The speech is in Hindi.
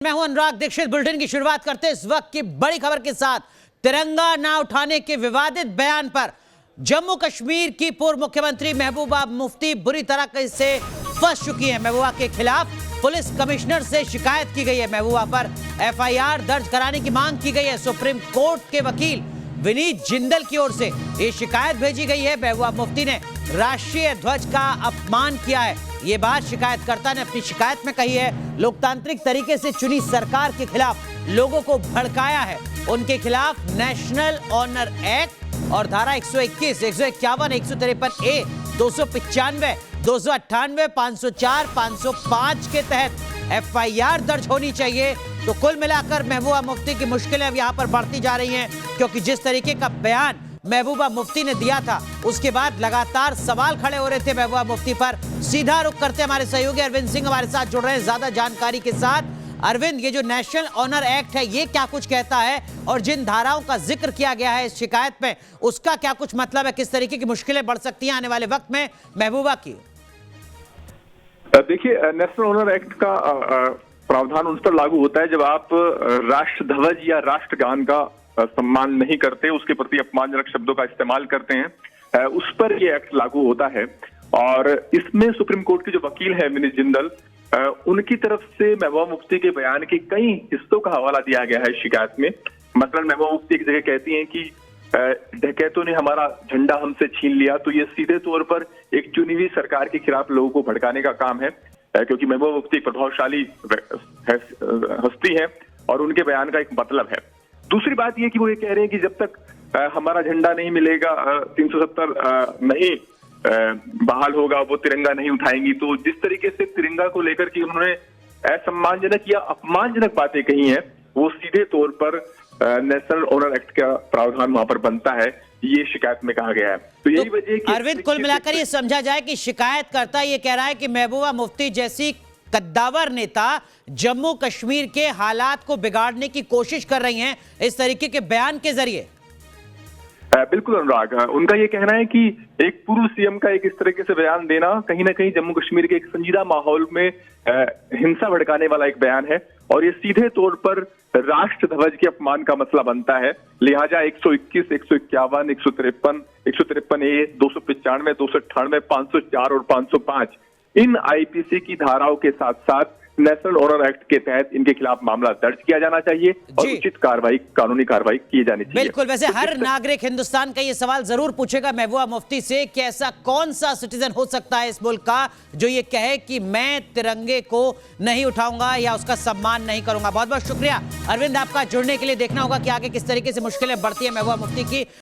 मैं हूं अनुराग दीक्षित। बुलेटिन की शुरुआत करते हैं इस वक्त की बड़ी खबर के साथ। तिरंगा ना उठाने के विवादित बयान पर जम्मू कश्मीर की पूर्व मुख्यमंत्री महबूबा मुफ्ती बुरी तरह से फंस चुकी हैं। महबूबा के खिलाफ पुलिस कमिश्नर से शिकायत की गई है। महबूबा पर एफआईआर दर्ज कराने की मांग की गई है। सुप्रीम कोर्ट के वकील विनीत जिंदल की ओर से ये शिकायत भेजी गई है। महबूबा मुफ्ती ने राष्ट्रीय ध्वज का अपमान किया है। ये बात शिकायतकर्ता ने अपनी शिकायत में कही है। लोकतांत्रिक तरीके से चुनी सरकार के खिलाफ लोगों को भड़काया है। उनके खिलाफ नेशनल ऑनर एक्ट और धारा 121, 151, 153 ए, 295, 298, 504, 505 के तहत एफआईआर दर्ज होनी चाहिए। तो कुल मिलाकर महबूबा मुफ्ती की मुश्किलें अब यहां पर बढ़ती जा रही हैं, क्योंकि जिस तरीके का बयान महबूबा मुफ्ती ने दिया था उसके बाद लगातार सवाल खड़े हो रहे थे महबूबा मुफ्ती पर। सीधा रुख करते हमारे सहयोगी अरविंद सिंह हमारे साथ जुड़ रहे हैं ज्यादा जानकारी के साथ। अरविंद, ये जो नेशनल ऑनर एक्ट है ये क्या कुछ कहता है और जिन धाराओं का जिक्र किया गया है इस शिकायत में उसका क्या कुछ मतलब है? किस तरीके की मुश्किलें बढ़ सकती हैं आने वाले वक्त में महबूबा की? देखिए, नेशनल ऑनर एक्ट का प्रावधान उस पर लागू होता है जब आप राष्ट्र ध्वज या राष्ट्रगान का सम्मान नहीं करते, उसके प्रति अपमानजनक शब्दों का इस्तेमाल करते हैं, उस पर ये एक्ट लागू होता है। और इसमें सुप्रीम कोर्ट के जो वकील है विनीत जिंदल, उनकी तरफ से महबूबा मुफ्ती के बयान के कई हिस्सों का हवाला दिया गया है शिकायत में। मतलब महबूबा मुफ्ती एक जगह कहती हैं कि डकैतों ने हमारा झंडा हमसे छीन लिया, तो ये सीधे तौर पर एक चुनी हुई सरकार के खिलाफ लोगों को भड़काने का काम है, क्योंकि महबूबा मुफ्ती एक प्रभावशाली हस्ती है और उनके बयान का एक मतलब है। दूसरी बात ये कि वो ये कह रहे हैं कि जब तक हमारा झंडा नहीं मिलेगा, 370 नहीं बहाल होगा, वो तिरंगा नहीं उठाएंगी। तो जिस तरीके से तिरंगा को लेकर के उन्होंने असम्मानजनक या अपमानजनक बातें कही हैं, वो सीधे तौर पर नेशनल ऑनर एक्ट का प्रावधान वहां पर बनता है, ये शिकायत में कहा गया है। तो यही वजह है कि अरविंद, कुल मिलाकर ये समझा जाए कि शिकायतकर्ता ये कह रहा है कि महबूबा मुफ्ती जैसी कद्दावर नेता जम्मू कश्मीर के हालात को बिगाड़ने की कोशिश कर रही हैं इस तरीके के बयान के जरिए। बिल्कुल अनुराग, उनका ये कहना है कि एक पूर्व सीएम का एक इस तरीके से बयान देना कहीं ना कहीं जम्मू कश्मीर के एक संजीदा माहौल में हिंसा भड़काने वाला एक बयान है और ये सीधे तौर पर राष्ट्र ध्वज के अपमान का मसला बनता है। लिहाजा 121, 151, 153, 153 ए, 295, 298, 504 और 505 इन आईपीसी की धाराओं के साथ साथ नेशनल ऑनर एक्ट के तहत इनके खिलाफ मामला दर्ज किया जाना चाहिए और उचित कार्रवाई, कानूनी कार्रवाई की जानी चाहिए। बिल्कुल। वैसे हर नागरिक हिंदुस्तान का ये सवाल जरूर पूछेगा महबूबा मुफ्ती से कि ऐसा कौन सा सिटीजन हो सकता है इस मुल्क का जो ये कहे कि मैं तिरंगे को नहीं उठाऊंगा या उसका सम्मान नहीं करूंगा। बहुत बहुत शुक्रिया अरविंद आपका जुड़ने के लिए। देखना होगा कि आगे किस तरीके से मुश्किलें बढ़ती है महबूबा मुफ्ती की।